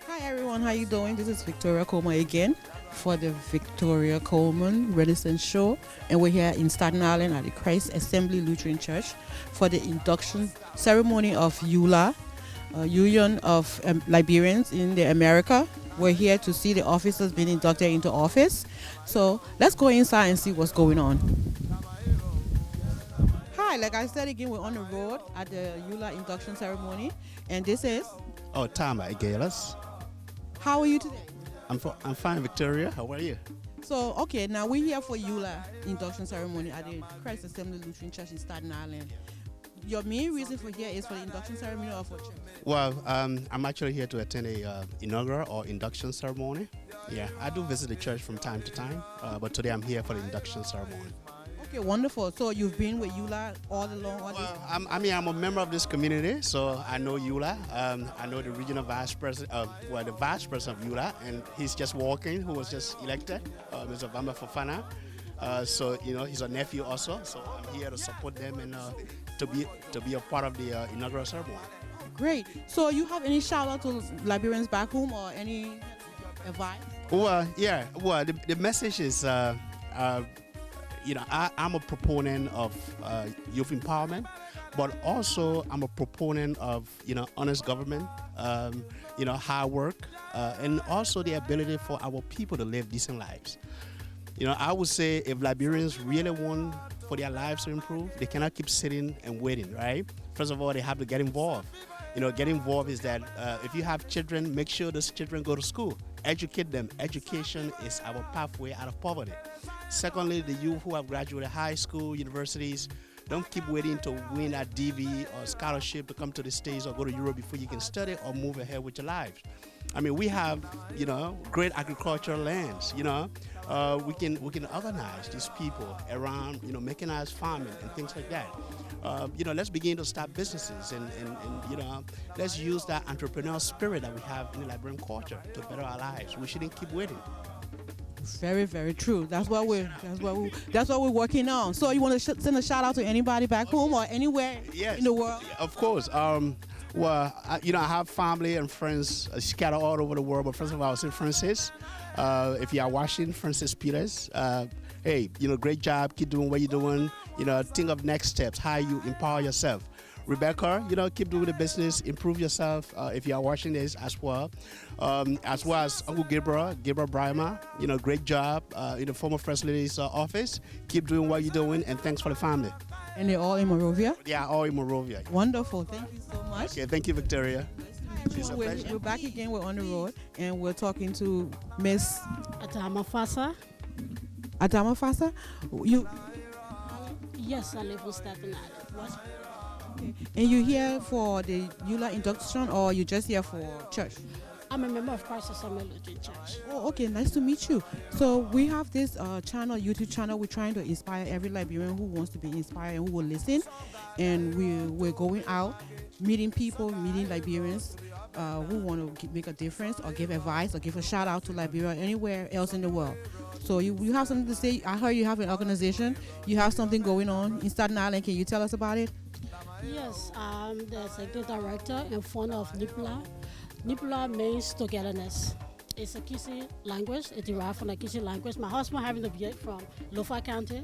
Hi everyone, how you doing? This is Victoria Coleman again for the Victoria Coleman Renaissance Show, and we're here in Staten Island at the Christ Assembly Lutheran Church for the induction ceremony of ULA, Union of Liberians in the America. We're here to see the officers being inducted into office. So let's go inside and see what's going on. Hi, like I said again, we're on the road at the ULA induction ceremony, and this is. Oh, Tama Igalas. How are you today? I'm fine, Victoria. How are you? So, okay, now we're here for ULA induction ceremony at the Christ Assembly Lutheran Church in Staten Island. Your main reason for here is for the induction ceremony or for church? Well, I'm actually here to attend a inaugural or induction ceremony. Yeah, I do visit the church from time to time, but today I'm here for the induction ceremony. Okay, wonderful. So you've been with ULA all along? I'm a member of this community, so I know ULA. I know the regional vice president, the vice president of ULA, and he's just walking, who was just elected, Mr. Vamba Fofana. So, he's a nephew also, so I'm here to support them and to be a part of the inaugural ceremony. Great. So you have any shout out to Liberians back home or any advice? Well, yeah. Well, the message is, I'm a proponent of youth empowerment, but also I'm a proponent of, honest government, hard work, and also the ability for our people to live decent lives. I would say if Liberians really want for their lives to improve, they cannot keep sitting and waiting, right? First of all, they have to get involved. Get involved is that if you have children, make sure those children go to school. Educate them. Education is our pathway out of poverty. Secondly, the youth who have graduated high school, universities, don't keep waiting to win a DV or scholarship to come to the States or go to Europe before you can study or move ahead with your lives. I mean, we have, great agricultural lands, we can organize these people around, mechanized farming and things like that. Let's begin to start businesses and let's use that entrepreneurial spirit that we have in the Liberian culture to better our lives. We shouldn't keep waiting. Very, very true. That's what we're working on. So you want to send a shout out to anybody back home or anywhere in the world? Of course. Well, I have family and friends scattered all over the world. But first of all, I'll say Francis. If you are watching, Francis Peters, hey, great job. Keep doing what you're doing. Think of next steps, how you empower yourself. Rebecca, keep doing the business, improve yourself if you are watching this as well. As well as Uncle Gabriel Brima, great job in the former First Lady's office. Keep doing what you're doing, and thanks for the family. And they're all in Monrovia? Yeah, all in Monrovia. Wonderful. Thank you so much. Okay, thank you, Victoria. Nice to meet you. We're back again. We're on the road, and we're talking to Miss Adama Fasa. Adama Fasa? Yes, I live in Staten Island. What? Okay. And you here for the ULA induction, or you just here for church? I'm a member of Christ Assembly Lutheran Church. Oh, okay. Nice to meet you. So we have this YouTube channel. We're trying to inspire every Liberian who wants to be inspired and who will listen. And we're going out, meeting people, meeting Liberians who want to make a difference or give advice or give a shout out to Liberia or anywhere else in the world. So you have something to say. I heard you have an organization. You have something going on in Staten Island. Can you tell us about it? Yes, I'm the executive director and founder of NIPLA. NIPLA means togetherness. It's a Kisi language. It derived from the Kisi language. My husband having to be from Lofa County.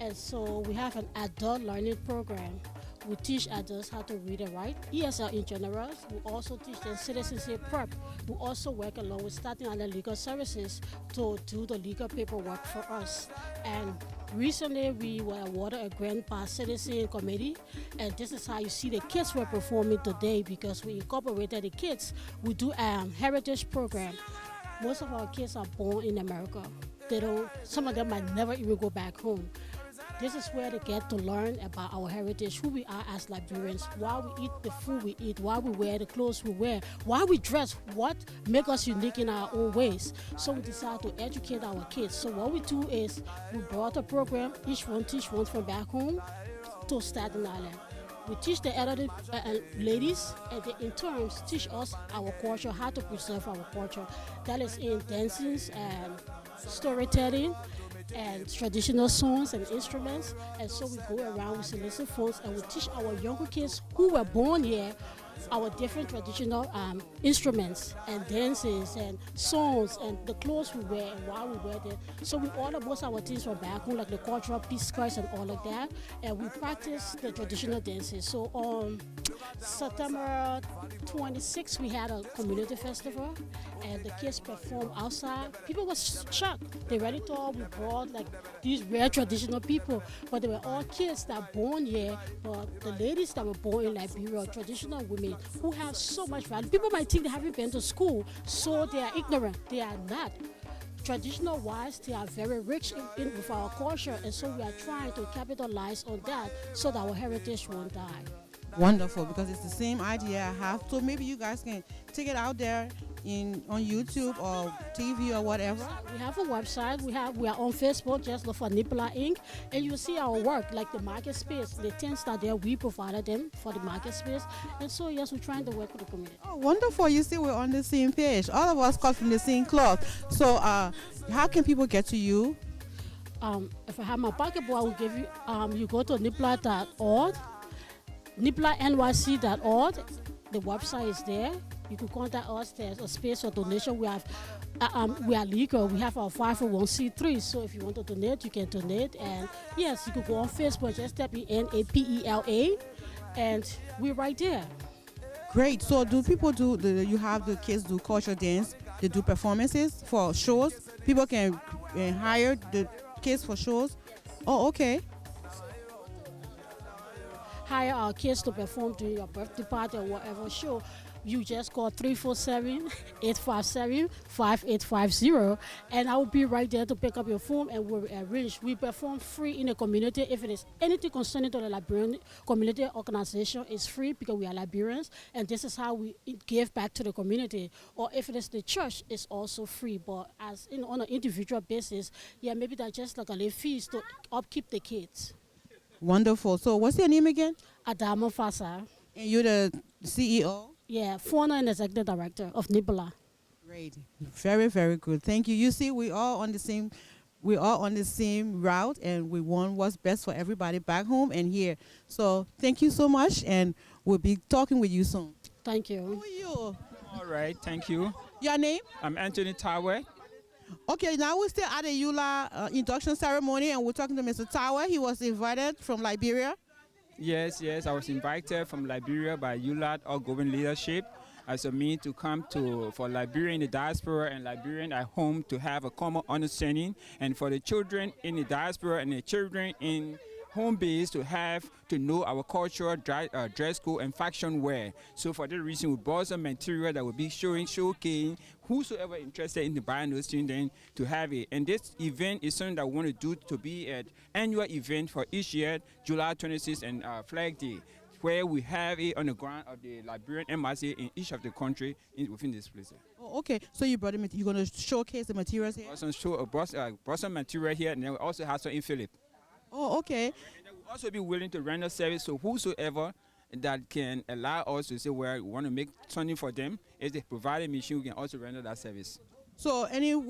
And so we have an adult learning program. We teach adults how to read and write, ESL in general. We also teach them citizenship prep. We also work along with Staten Island Legal Services to do the legal paperwork for us. And recently we were awarded a grant by Citizen Committee, and this is how you see the kids were performing today because we incorporated the kids. We do a heritage program. Most of our kids are born in America. Some of them might never even go back home. This is where they get to learn about our heritage, who we are as Liberians, why we eat the food we eat, why we wear the clothes we wear, why we dress, what makes us unique in our own ways. So we decided to educate our kids. So what we do is we brought a program, each one teach one from back home to Staten Island. We teach the elderly ladies, and they in turn teach us our culture, how to preserve our culture. That is in dancing and storytelling, and traditional songs and instruments. And so we go around with solicit funds and we teach our younger kids who were born here our different traditional instruments and dances and songs and the clothes we wear and why we wear them. So we order most of our things from back home, like the cultural piece skirts and all of that, and we practice the traditional dances. So on September 26th, we had a community festival, and the kids performed outside. People were shocked. They already thought we brought like these rare traditional people, but they were all kids that born here. But the ladies that were born in Liberia, traditional women who have so much value. People might think they haven't been to school, so they are ignorant. They are not. Traditional wise, they are very rich with our culture, and so we are trying to capitalize on that so that our heritage won't die. Wonderful, because it's the same idea I have. So maybe you guys can take it out there on YouTube or TV or whatever. We have a website. We are on Facebook. Just look for Nipla Inc. and you see our work, like the market space. The tents that there, we provided them for the market space, and so yes, we're trying to work with the community. Oh, wonderful! You see, we're on the same page. All of us cut from the same cloth. So, how can people get to you? If I have my pocketbook, I will give you. You go to nipla.org, niplanyc.org. The website is there. You can contact us. There's a space for donation. We are legal. We have our 501c3. So if you want to donate, you can donate. And yes, you can go on Facebook. Just type in NAPELA, and we're right there. Great. So do people you have the kids do cultural dance? They do performances for shows. People can hire the kids for shows. Oh, okay. Hire our kids to perform during your birthday party or whatever show. You just call 347-857-5850, and I will be right there to pick up your phone and we'll arrange. We perform free in the community. If it is anything concerning to the Liberian community organization, it's free because we are Liberians, and this is how we give back to the community. Or if it is the church, it's also free. But as on an individual basis, yeah, maybe that's just like a little fees to upkeep the kids. Wonderful. So what's your name again? Adama Fasa. And you're the CEO? Yeah, founder and executive director of Nibola. Great. Very, very good. Thank you. You see, we are on the same route, and we want what's best for everybody back home and here. So thank you so much, and we'll be talking with you soon. Thank you. Who are you? All right, thank you. Your name? I'm Anthony Tawe. Okay, now we're still at the EULA induction ceremony, and we're talking to Mr. Tawe. He was invited from Liberia. Yes, I was invited from Liberia by ULAT outgoing leadership as a means to come for Liberian in the diaspora and Liberian at home to have a common understanding, and for the children in the diaspora and the children in home base to know our culture, dress code, and fashion wear. So for that reason, we bought some material that will be showcasing whosoever interested in buying those things then to have it. And this event is something that we want to do to be an annual event for each year, July 26th and Flag Day, where we have it on the ground of the Liberian embassy in each of the country within this place. Oh, okay. So you brought you're going to showcase the materials here? Brought some material here, and then we also have some in Philip. Oh, okay. And then we'll also be willing to render service, so whosoever that can allow us to say where we want to make something for them, if they provide a machine, we can also render that service. So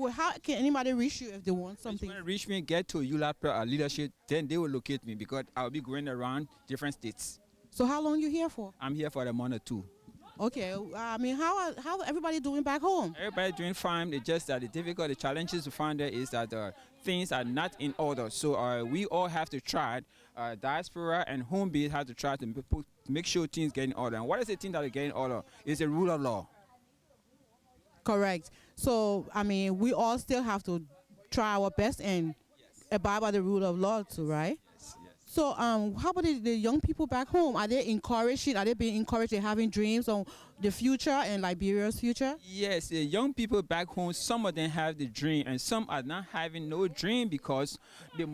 how can anybody reach you if they want something? If they want to reach me, get to ULAP leadership, then they will locate me because I'll be going around different states. So how long you here for? I'm here for a month or two. Okay. I mean, how everybody doing back home? Everybody doing fine. It's just that the challenges to find there is that things are not in order. So we all have to try. Diaspora and home base have to try to make sure things get in order. And what is the thing that is getting in order? It's the rule of law. Correct. So I mean, we all still have to try our best and abide by the rule of law too, right? Yes. So how about the young people back home? Are they encouraged? Are they being encouraged? They're having dreams on the future and Liberia's future? Yes, the young people back home, some of them have the dream and some are not having no dream because the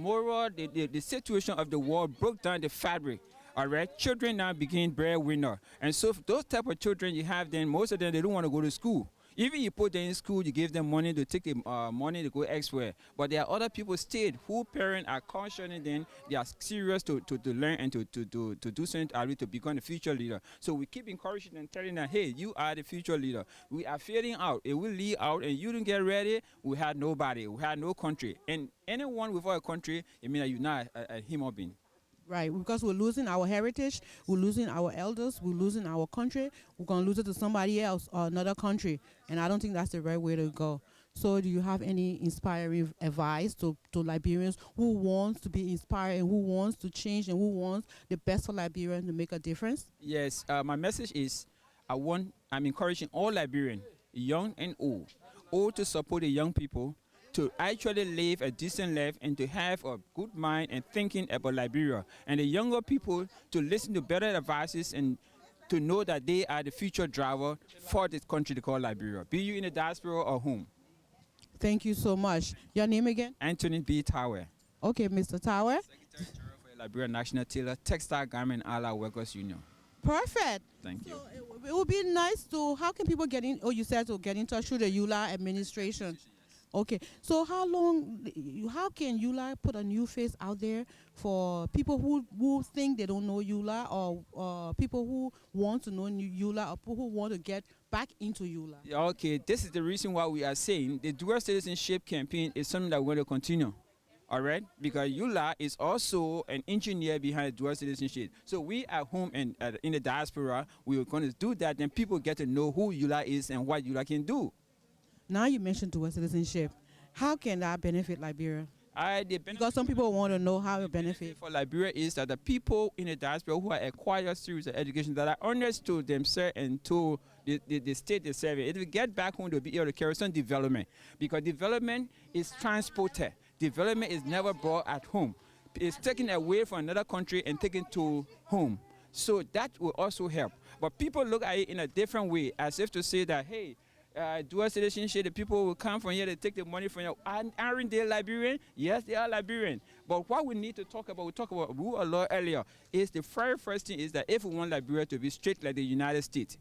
situation of the world broke down the fabric. All right, children now became breadwinner. And so those type of children you have, then most of them, they don't want to go to school. Even you put them in school, you give them money to take the money to go elsewhere. But there are other people state who parents are cautioning them, they are serious to learn and to do something to become the future leader. So we keep encouraging them, telling them, hey, you are the future leader. We are fading out. It will lead out, and you don't get ready, we had nobody, we had no country. And anyone without a country, it means that you're not a human being. Right, because we're losing our heritage, we're losing our elders, we're losing our country, we're going to lose it to somebody else or another country. And I don't think that's the right way to go. So do you have any inspiring advice to Liberians who wants to be inspired and who wants to change and who wants the best for Liberians to make a difference? Yes, my message is I'm encouraging all Liberians, young and old to support the young people, to actually live a decent life and to have a good mind and thinking about Liberia. And the younger people to listen to better advices and to know that they are the future driver for this country they call Liberia, be you in the diaspora or home. Thank you so much. Your name again? Anthony B. Tower. Okay, Mr. Tower. Secretary General for the Liberia National Tailor, Textile Garment and Allied Workers Union. Perfect. Thank you. So it would be nice to, how can people get in, you said to get in touch with the EULA administration. Okay, so how can EULA put a new face out there for people who think they don't know EULA or people who want to know EULA or people who want to get back into EULA? Okay, this is the reason why we are saying the dual citizenship campaign is something that we're going to continue. All right, because EULA is also an engineer behind dual citizenship. So we at home and in the diaspora, we are going to do that, then people get to know who EULA is and what EULA can do. Now you mentioned dual citizenship. How can that benefit Liberia? Because some people want to know how it benefits. For Liberia is that the people in the diaspora who are acquired series of education that are understood themselves and to the state they serve, it will get back home to be able to carry some development. Because development is transported. Development is never brought at home. It's taken away from another country and taken to home. So that will also help. But people look at it in a different way, as if to say that, hey, dual citizenship, the people will come from here, they take the money from here. Aren't they Liberian? Yes, they are Liberian. But what we need to talk about, we talked about rule of law earlier, is the very first thing is that if we want Liberia to be straight like the United States,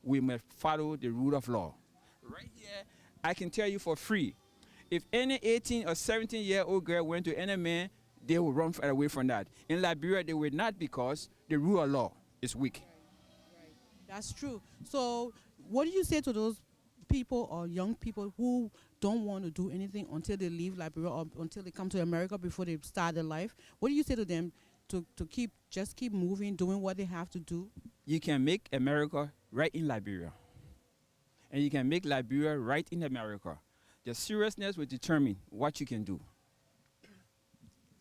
we must follow the rule of law. Right here, I can tell you for free, if any 18 or 17-year-old girl went to any man, they will run away from that. In Liberia, they will not because the rule of law is weak. Right. That's true. So what do you say to those people or young people who don't want to do anything until they leave Liberia or until they come to America before they start their life? What do you say to them to keep moving, doing what they have to do? You can make America right in Liberia. And you can make Liberia right in America. The seriousness will determine what you can do.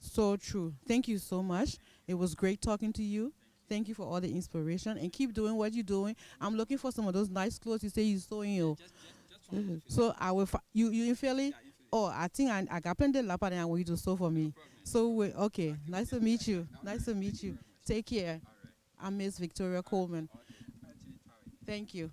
So true. Thank you so much. It was great talking to you. Thank you for all the inspiration and keep doing what you're doing. I'm looking for some of those nice clothes you say you're sewing. So I will. You in Philly? Oh, I think I got plenty of lapa and I want you to sew for me. So okay. Nice to meet you. Nice to meet you. Take care. I'm Miss Victoria Coleman. Thank you.